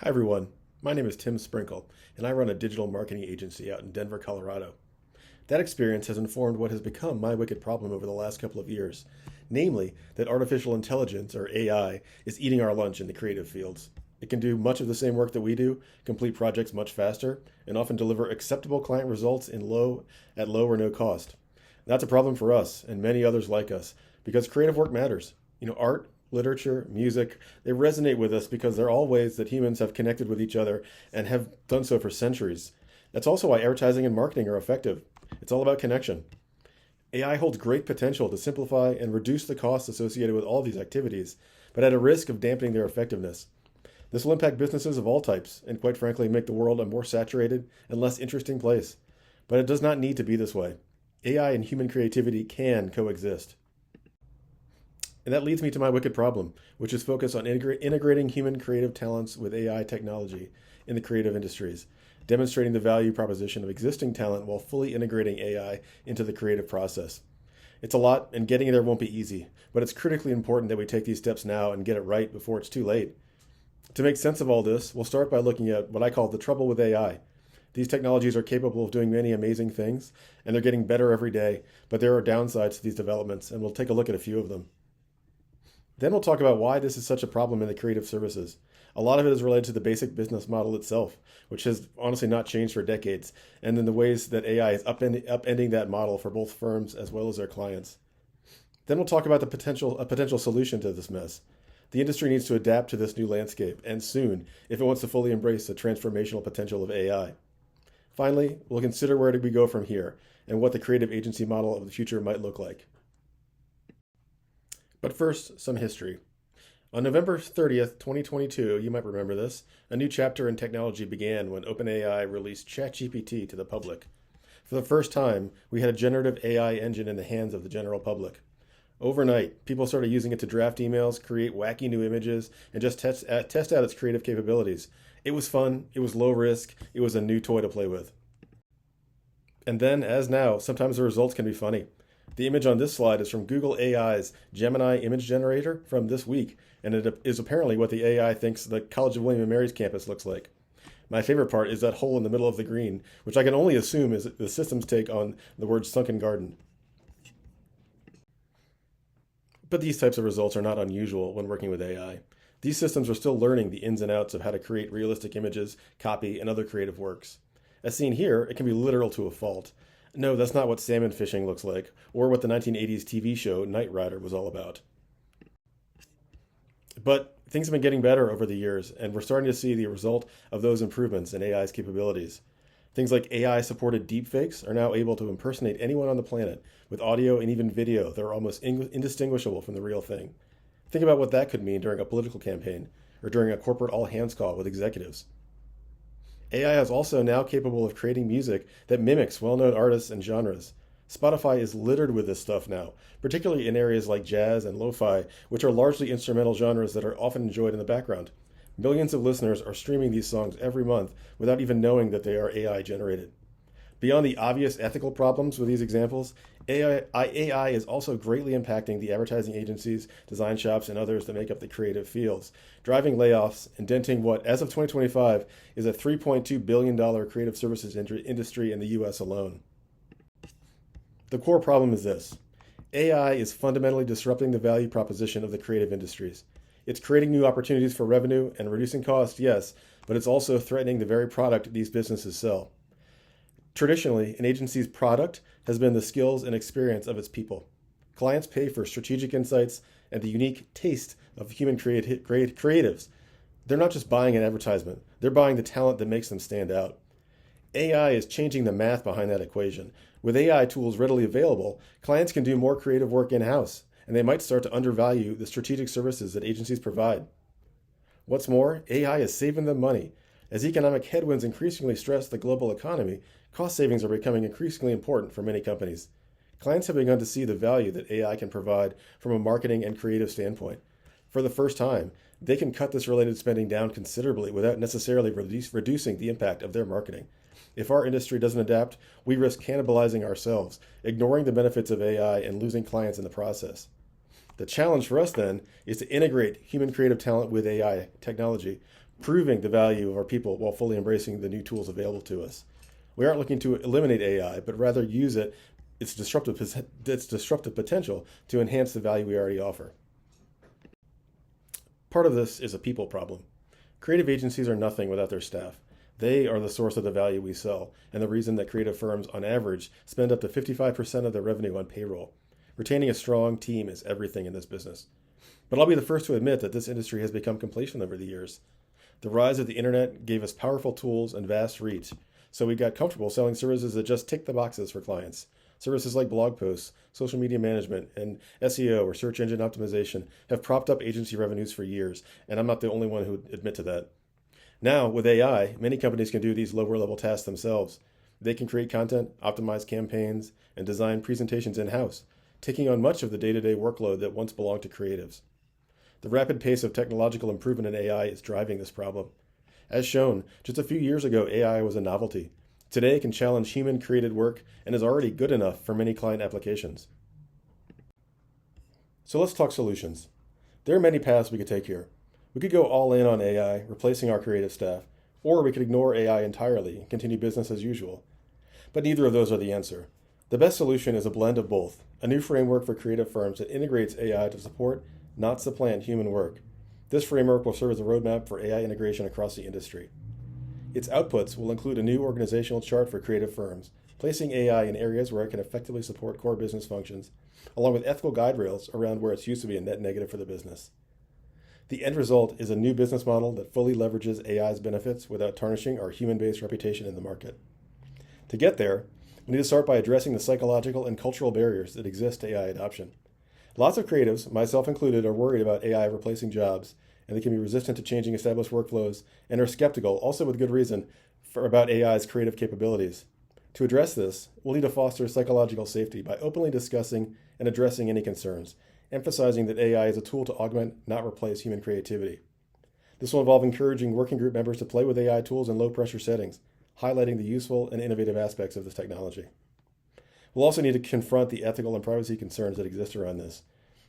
Hi, everyone. My name is Tim Sprinkle, and I run a digital marketing agency out in Denver, Colorado. That experience has informed what has become my wicked problem over the last couple of years, namely that artificial intelligence, or AI, is eating our lunch in the creative fields. It can do much of the same work that we do, complete projects much faster, and often deliver acceptable client results at low or no cost. That's a problem for us and many others like us because creative work matters. Art, literature, music, they resonate with us because they're all ways that humans have connected with each other and have done so for centuries. That's also why advertising and marketing are effective. It's all about connection. AI holds great potential to simplify and reduce the costs associated with all these activities, but at a risk of dampening their effectiveness. This will impact businesses of all types and, quite frankly, make the world a more saturated and less interesting place. But it does not need to be this way. AI and human creativity can coexist. And that leads me to my wicked problem, which is focused on integrating human creative talents with AI technology in the creative industries, demonstrating the value proposition of existing talent while fully integrating AI into the creative process. It's a lot, and getting there won't be easy, but it's critically important that we take these steps now and get it right before it's too late. To make sense of all this, we'll start by looking at what I call the trouble with AI. These technologies are capable of doing many amazing things, and they're getting better every day, but there are downsides to these developments, and we'll take a look at a few of them. Then we'll talk about why this is such a problem in the creative services. A lot of it is related to the basic business model itself, which has honestly not changed for decades, and then the ways that AI is upending that model for both firms as well as their clients. Then we'll talk about a potential solution to this mess. The industry needs to adapt to this new landscape, and soon, if it wants to fully embrace the transformational potential of AI. Finally, we'll consider where do we go from here, and what the creative agency model of the future might look like. But first, some history. On November 30th, 2022, you might remember this, a new chapter in technology began when OpenAI released ChatGPT to the public. For the first time, we had a generative AI engine in the hands of the general public. Overnight, people started using it to draft emails, create wacky new images, and just test out its creative capabilities. It was fun, it was low risk, it was a new toy to play with. And then, as now, sometimes the results can be funny. The image on this slide is from Google AI's Gemini image generator from this week, and it is apparently what the AI thinks the College of William & Mary's campus looks like. My favorite part is that hole in the middle of the green, which I can only assume is the system's take on the word sunken garden. But these types of results are not unusual when working with AI. These systems are still learning the ins and outs of how to create realistic images, copy, and other creative works. As seen here, it can be literal to a fault. No, that's not what salmon fishing looks like, or what the 1980s TV show Knight Rider was all about. But things have been getting better over the years, and we're starting to see the result of those improvements in AI's capabilities. Things like AI-supported deepfakes are now able to impersonate anyone on the planet with audio and even video that are almost indistinguishable from the real thing. Think about what that could mean during a political campaign or during a corporate all-hands call with executives. AI is also now capable of creating music that mimics well-known artists and genres. Spotify is littered with this stuff now, particularly in areas like jazz and lo-fi, which are largely instrumental genres that are often enjoyed in the background. Millions of listeners are streaming these songs every month without even knowing that they are AI generated. Beyond the obvious ethical problems with these examples, AI is also greatly impacting the advertising agencies, design shops, and others that make up the creative fields, driving layoffs and denting what, as of 2025, is a $3.2 billion creative services industry in the US alone. The core problem is this. AI is fundamentally disrupting the value proposition of the creative industries. It's creating new opportunities for revenue and reducing costs, yes, but it's also threatening the very product these businesses sell. Traditionally, an agency's product has been the skills and experience of its people. Clients pay for strategic insights and the unique taste of human creatives. They're not just buying an advertisement, they're buying the talent that makes them stand out. AI is changing the math behind that equation. With AI tools readily available, clients can do more creative work in-house, and they might start to undervalue the strategic services that agencies provide. What's more, AI is saving them money. As economic headwinds increasingly stress the global economy, cost savings are becoming increasingly important for many companies. Clients have begun to see the value that AI can provide from a marketing and creative standpoint. For the first time, they can cut this related spending down considerably without necessarily reducing the impact of their marketing. If our industry doesn't adapt, we risk cannibalizing ourselves, ignoring the benefits of AI, and losing clients in the process. The challenge for us then is to integrate human creative talent with AI technology, proving the value of our people while fully embracing the new tools available to us. We aren't looking to eliminate AI, but rather use its disruptive potential to enhance the value we already offer. Part of this is a people problem. Creative agencies are nothing without their staff. They are the source of the value we sell, and the reason that creative firms, on average, spend up to 55% of their revenue on payroll. Retaining a strong team is everything in this business. But I'll be the first to admit that this industry has become complacent over the years. The rise of the internet gave us powerful tools and vast reach, so we got comfortable selling services that just tick the boxes for clients. Services like blog posts, social media management, and SEO or search engine optimization have propped up agency revenues for years, and I'm not the only one who would admit to that. Now, with AI, many companies can do these lower-level tasks themselves. They can create content, optimize campaigns, and design presentations in-house, taking on much of the day-to-day workload that once belonged to creatives. The rapid pace of technological improvement in AI is driving this problem. As shown, just a few years ago, AI was a novelty. Today, it can challenge human-created work and is already good enough for many client applications. So let's talk solutions. There are many paths we could take here. We could go all in on AI, replacing our creative staff, or we could ignore AI entirely and continue business as usual. But neither of those are the answer. The best solution is a blend of both, a new framework for creative firms that integrates AI to support, not supplant, human work. This framework will serve as a roadmap for AI integration across the industry. Its outputs will include a new organizational chart for creative firms, placing AI in areas where it can effectively support core business functions, along with ethical guide rails around where it's used to be a net negative for the business. The end result is a new business model that fully leverages AI's benefits without tarnishing our human-based reputation in the market. To get there, we need to start by addressing the psychological and cultural barriers that exist to AI adoption. Lots of creatives, myself included, are worried about AI replacing jobs, and they can be resistant to changing established workflows and are skeptical, also with good reason, about AI's creative capabilities. To address this, we'll need to foster psychological safety by openly discussing and addressing any concerns, emphasizing that AI is a tool to augment, not replace, human creativity. This will involve encouraging working group members to play with AI tools in low-pressure settings, highlighting the useful and innovative aspects of this technology. We'll also need to confront the ethical and privacy concerns that exist around this.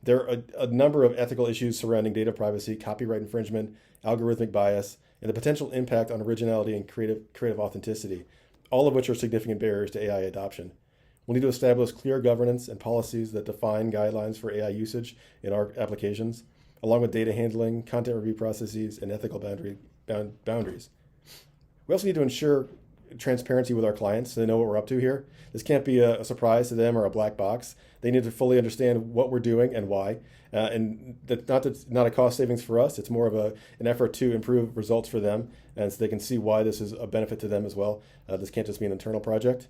There are a number of ethical issues surrounding data privacy, copyright infringement, algorithmic bias, and the potential impact on originality and creative authenticity, all of which are significant barriers to AI adoption. We'll need to establish clear governance and policies that define guidelines for AI usage in our applications, along with data handling, content review processes, and ethical boundaries. We also need to ensure transparency with our clients so they know what we're up to here. This can't be a surprise to them or a black box. They need to fully understand what we're doing and why. And that's not a cost savings for us. It's more of an effort to improve results for them, and so they can see why this is a benefit to them as well. This can't just be an internal project.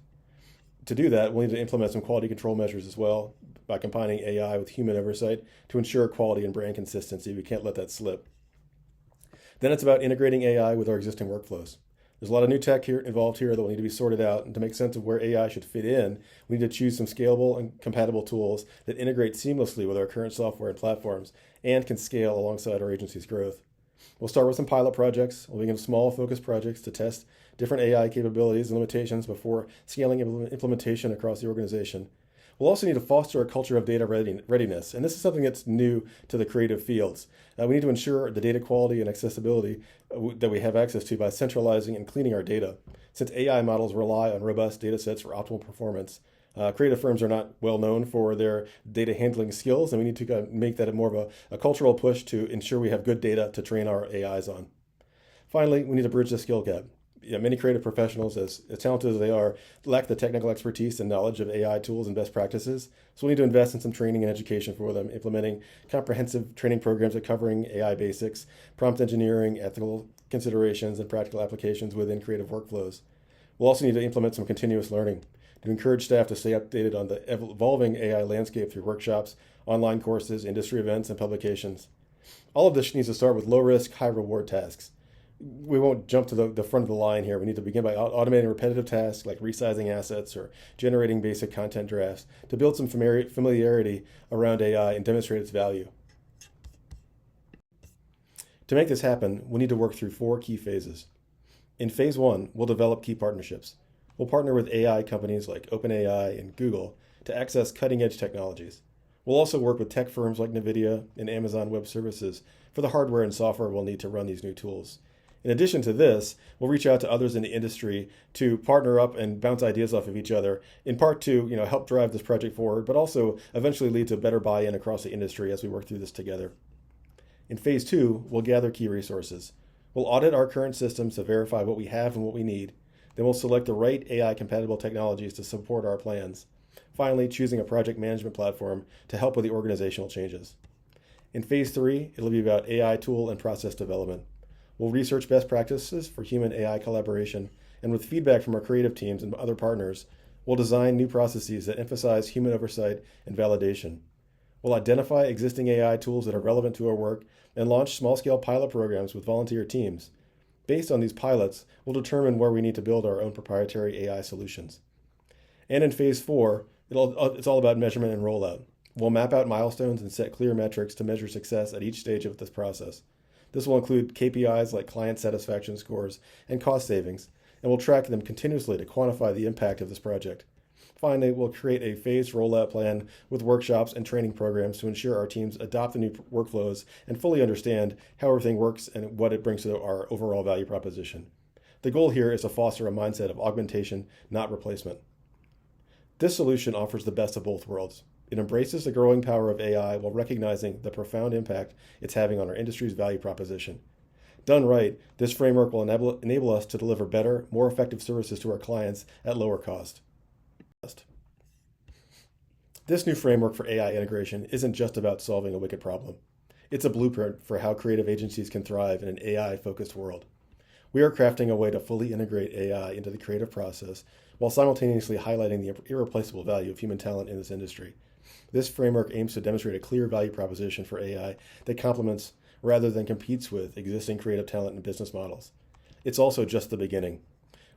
To do that, we'll need to implement some quality control measures as well by combining AI with human oversight to ensure quality and brand consistency. We can't let that slip. Then it's about integrating AI with our existing workflows. There's a lot of new tech involved here that will need to be sorted out, and to make sense of where AI should fit in, we need to choose some scalable and compatible tools that integrate seamlessly with our current software and platforms and can scale alongside our agency's growth. We'll start with some pilot projects. We'll begin small, focused projects to test different AI capabilities and limitations before scaling implementation across the organization. We'll also need to foster a culture of data readiness, and this is something that's new to the creative fields. We need to ensure the data quality and accessibility that we have access to by centralizing and cleaning our data. Since AI models rely on robust data sets for optimal performance, creative firms are not well known for their data handling skills, and we need to make that more of a cultural push to ensure we have good data to train our AIs on. Finally, we need to bridge the skill gap. Many creative professionals, as talented as they are, lack the technical expertise and knowledge of AI tools and best practices. So we need to invest in some training and education for them, implementing comprehensive training programs that covering AI basics, prompt engineering, ethical considerations, and practical applications within creative workflows. We'll also need to implement some continuous learning to encourage staff to stay updated on the evolving AI landscape through workshops, online courses, industry events, and publications. All of this needs to start with low-risk, high-reward tasks. We won't jump to the front of the line here. We need to begin by automating repetitive tasks like resizing assets or generating basic content drafts to build some familiarity around AI and demonstrate its value. To make this happen, we need to work through 4 key phases. In phase 1, we'll develop key partnerships. We'll partner with AI companies like OpenAI and Google to access cutting-edge technologies. We'll also work with tech firms like NVIDIA and Amazon Web Services for the hardware and software we'll need to run these new tools. In addition to this, we'll reach out to others in the industry to partner up and bounce ideas off of each other, in part to help drive this project forward, but also eventually lead to better buy-in across the industry as we work through this together. In phase 2, we'll gather key resources. We'll audit our current systems to verify what we have and what we need. Then we'll select the right AI-compatible technologies to support our plans. Finally, choosing a project management platform to help with the organizational changes. In phase 3, it'll be about AI tool and process development. We'll research best practices for human AI collaboration, and with feedback from our creative teams and other partners, we'll design new processes that emphasize human oversight and validation. We'll identify existing AI tools that are relevant to our work and launch small-scale pilot programs with volunteer teams. Based on these pilots, we'll determine where we need to build our own proprietary AI solutions. And in phase 4, it's all about measurement and rollout. We'll map out milestones and set clear metrics to measure success at each stage of this process. This will include KPIs like client satisfaction scores and cost savings, and we'll track them continuously to quantify the impact of this project. Finally, we'll create a phased rollout plan with workshops and training programs to ensure our teams adopt the new workflows and fully understand how everything works and what it brings to our overall value proposition. The goal here is to foster a mindset of augmentation, not replacement. This solution offers the best of both worlds. It embraces the growing power of AI while recognizing the profound impact it's having on our industry's value proposition. Done right, this framework will enable us to deliver better, more effective services to our clients at lower cost. This new framework for AI integration isn't just about solving a wicked problem. It's a blueprint for how creative agencies can thrive in an AI-focused world. We are crafting a way to fully integrate AI into the creative process while simultaneously highlighting the irreplaceable value of human talent in this industry. This framework aims to demonstrate a clear value proposition for AI that complements rather than competes with existing creative talent and business models. It's also just the beginning.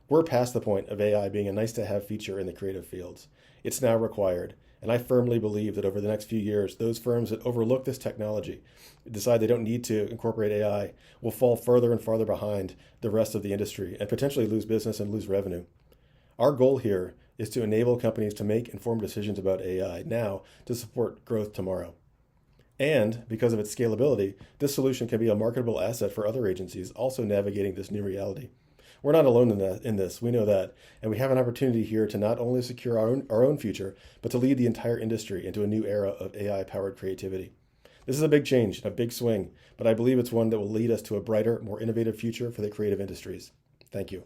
We're past the point of AI being a nice-to-have feature in the creative fields. It's now required, and I firmly believe that over the next few years, those firms that overlook this technology, decide they don't need to incorporate AI, will fall further and farther behind the rest of the industry and potentially lose business and lose revenue. Our goal here is to enable companies to make informed decisions about AI now to support growth tomorrow. And because of its scalability, this solution can be a marketable asset for other agencies also navigating this new reality. We're not alone in this, we know that, and we have an opportunity here to not only secure our own future, but to lead the entire industry into a new era of AI-powered creativity. This is a big change, a big swing, but I believe it's one that will lead us to a brighter, more innovative future for the creative industries. Thank you.